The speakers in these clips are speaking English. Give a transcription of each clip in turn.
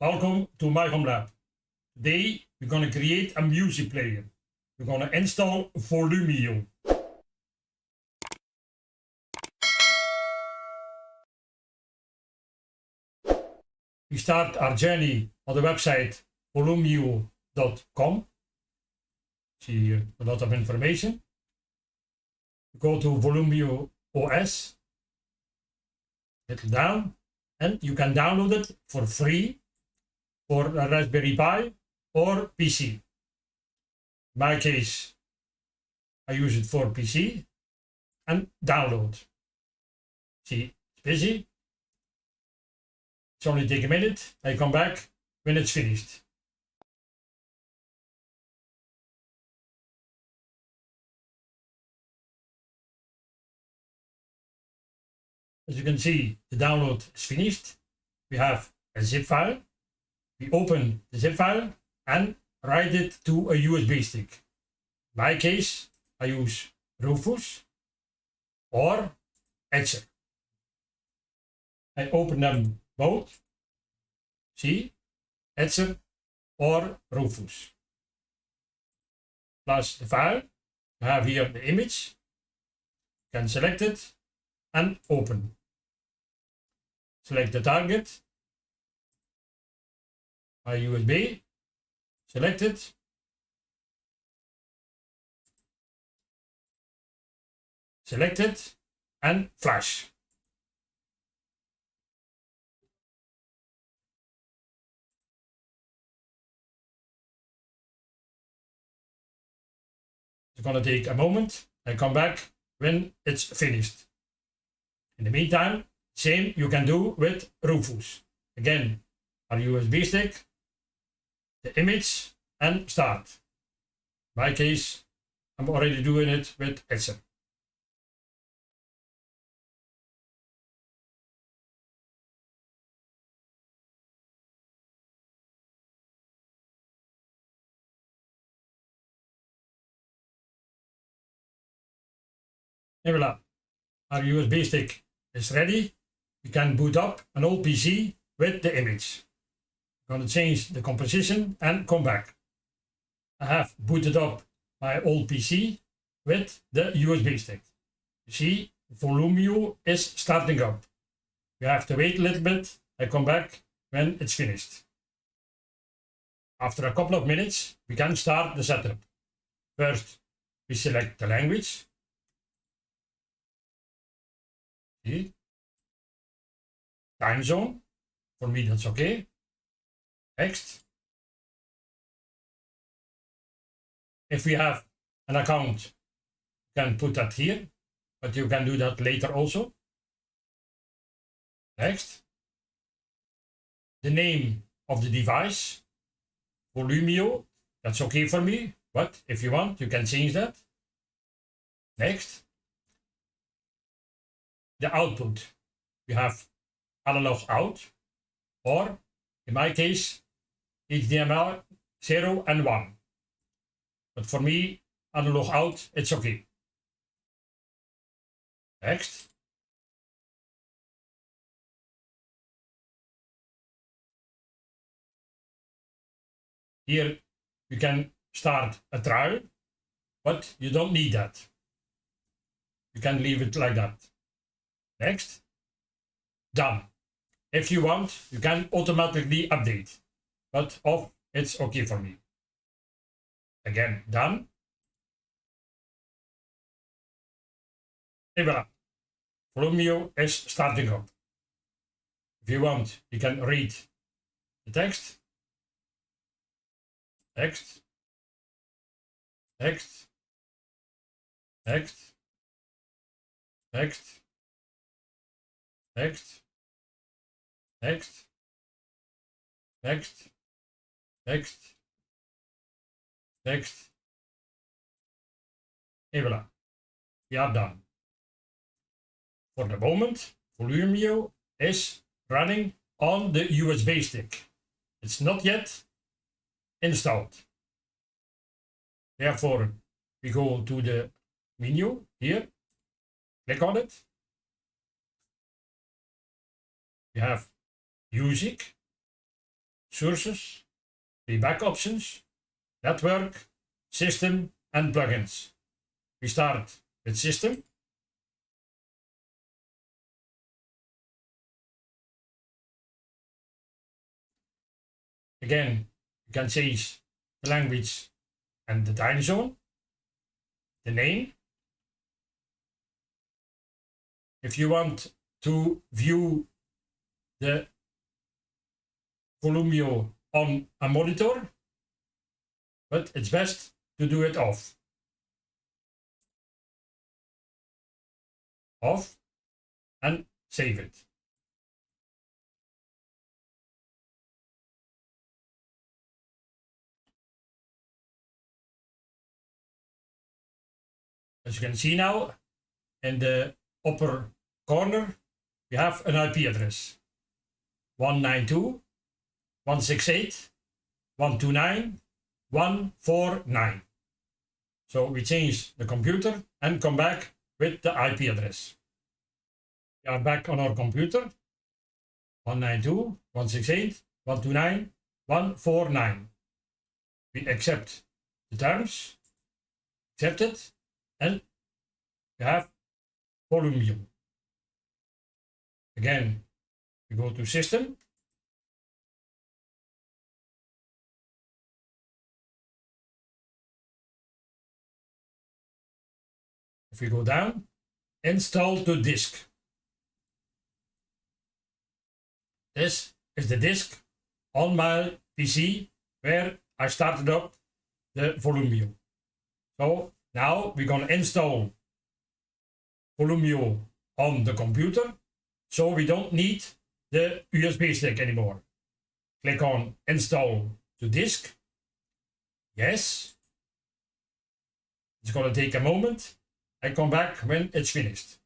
Welcome to my home lab. Today we're going to create a music player. We're going to install Volumio. We start our journey on the website volumio.com. See here a lot of information. Go to Volumio OS, little down, and you can download it for free for a Raspberry Pi or PC. In my case, I use it for PC and download. See, it's busy. It's only take a minute. I come back when it's finished. As you can see, the download is finished. We have a zip file. We open the zip file and write it to a USB stick. In my case, I use Rufus or Etcher. I open them both. See, Etcher or Rufus. Plus the file. You have here the image. You can select it and open. Select the target. My USB. Select it. Select it and flash. It's going to take a moment. I come back when it's finished. In the meantime, same you can do with Rufus. Again, our USB stick, the image, and start. In my case, I'm already doing it with Etcher. And voila, our USB stick is ready. We can boot up an old PC with the image. I'm going to change the composition and come back. I have booted up my old PC with the USB stick. You see, Volumio is starting up. You have to wait a little bit. I come back when it's finished. After a couple of minutes, we can start the setup. First, we select the language. See? Time zone. For me, that's okay. Next. If we have an account, you can put that here, but you can do that later also. Next. The name of the device, Volumio, that's okay for me, but if you want, you can change that. Next. The output. We have analog out, or in my case, HDMI 0 and 1. But for me, analog out, it's okay. Next. Here you can start a trial, but you don't need that. You can leave it like that. Next. Done. If you want, you can automatically update, but off, it's okay for me. Again, done. And voilà. Volumio is starting up. If you want, you can read the text. Text. Text. Text. Text. Text. Text. Text. Text. Text. And voilà. We are done. For the moment, Volumio is running on the USB stick. It's not yet installed. Therefore, we go to the menu here, click on it. We have music, sources, playback options, network, system, and plugins. We start with system. Again, you can change the language and the time zone, the name. If you want to view the Volumio on a monitor, but it's best to do it off. Off and save it. As you can see now, in the upper corner, we have an IP address. 192.168.129.149. So we change the computer and come back with the IP address. We are back on our computer. 192.168.129.149. We accept the terms, accept it, and we have Volumio. Again, we go to system. If we go down, install to disk. This is the disk on my PC where I started up the Volumio. So now we're going to install Volumio on the computer, so we don't need the USB stick anymore. Click on install to disk. Yes. It's going to take a moment. I come back when it's finished.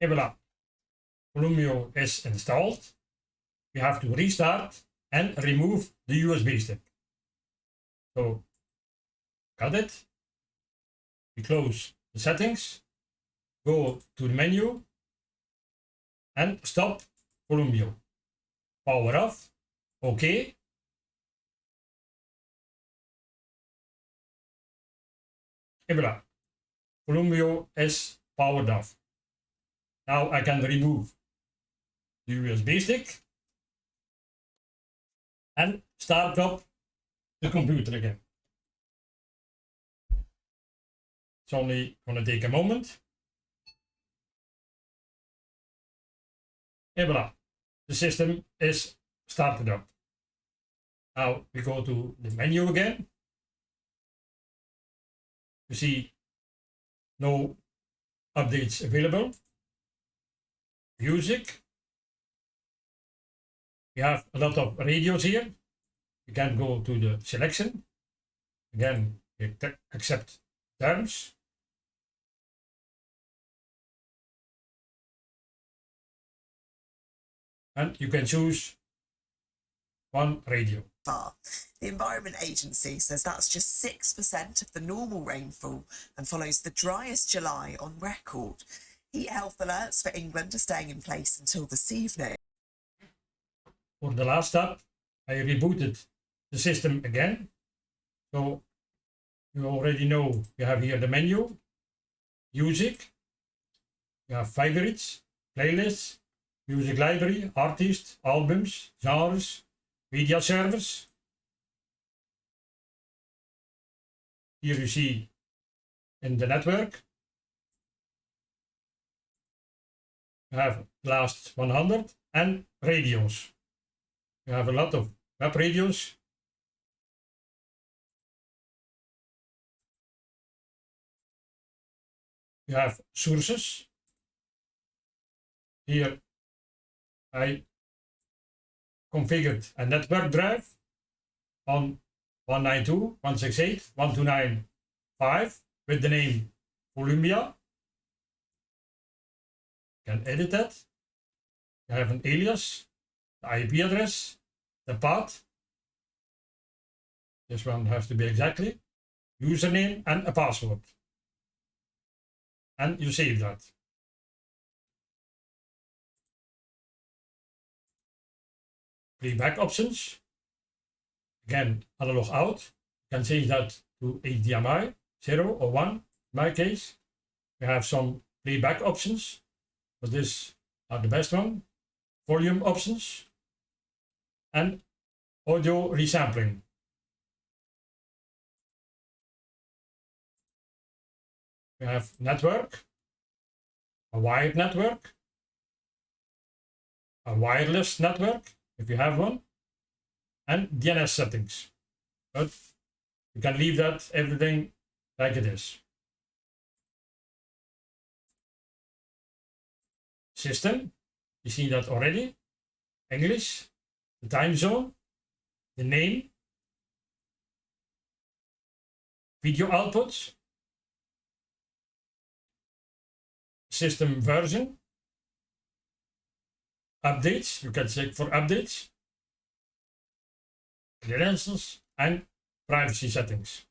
Et voilà. Volumio is installed. We have to restart and remove the USB stick. So, got it. We close the settings, go to the menu, and stop Volumio. Power off. OK. Et voilà. Volumio is powered off. Now I can remove the USB stick and start up the computer again. It's only going to take a moment. Et voilà. The system is started up. Now we go to the menu again. You see no updates available. Music. We have a lot of radios here. You can go to the selection. Again, you accept terms. And you can choose one radio. The Environment Agency says that's just 6% of the normal rainfall and follows the driest July on record. Heat health alerts for England are staying in place until this evening. For the last step, I rebooted the system again. So you already know you have here the menu, music, you have favorites, playlists, music library, artists, albums, genres, media servers. Here you see in the network, you have last 100 and radios. You have a lot of web radios. You have sources. Here I configured a network drive on 192.168.129.5 with the name Volumia. You can edit that. You have an alias, the IP address, the path. This one has to be exactly username and a password. And you save that. playback options. Again, analog out. You can change that to HDMI 0 or 1. In my case, we have some playback options, but these are the best one. Volume options and audio resampling. We have network, a wired network, a wireless network, if you have one, and DNS settings. But you can leave that everything like it is. System, you see that already. English, the time zone, the name, video outputs, system version, updates, you can check for updates, credentials, and privacy settings.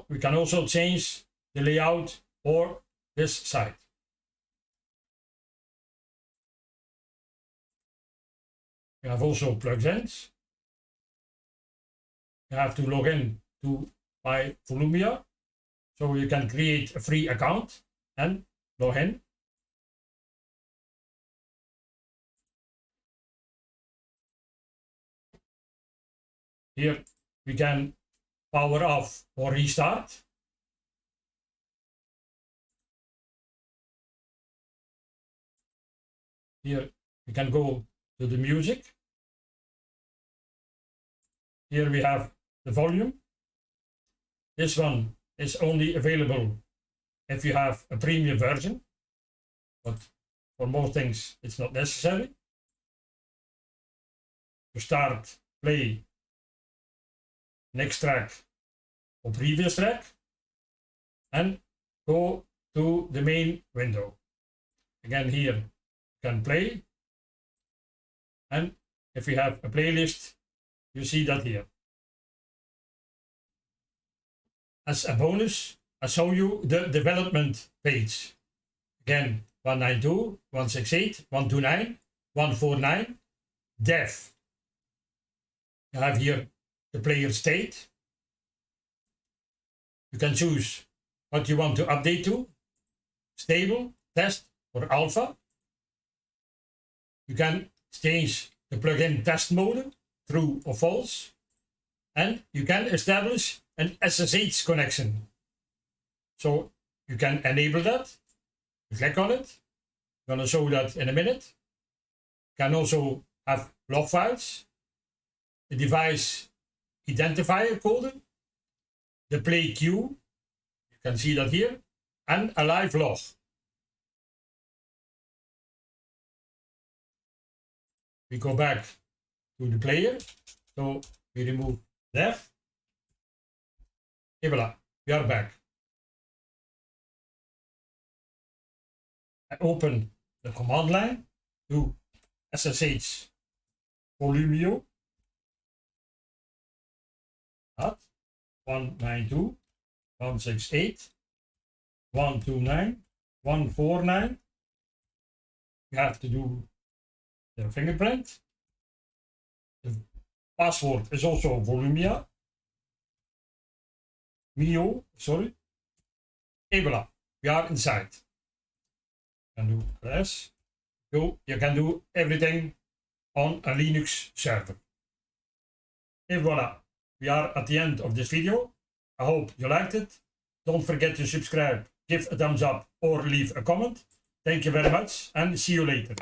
We can also change the layout for this site. We have also plugins. You have to log in to my Volumio, so you can create a free account and log in. Here we can power off or restart. Here we can go to the music. Here we have the volume. This one is only available if you have a premium version, but for most things it's not necessary. To start, play next track or previous track and go to the main window. Again, here you can play, and if we have a playlist, you see that here. As a bonus, I show you the development page. Again, 192, 168, 129, 149, dev. You have here the player state. You can choose what you want to update to, stable, test, or alpha. You can change the plugin test mode, true or false, and you can establish an SSH connection. So you can enable that. You click on it. I'm going to show that in a minute. You can also have log files, the device identifier code, the play queue, you can see that here, and a live log. We go back to the player, so we remove dev. Et voilà, we are back. I open the command line to SSH Volumio at 192, 168, 129, 149. You have to do the fingerprint. The password is also Volumio. Sorry. Et voilà, we are inside. You can do press. You can do everything on a Linux server. Et voilà, we are at the end of this video. I hope you liked it. Don't forget to subscribe, give a thumbs up or leave a comment. Thank you very much and see you later.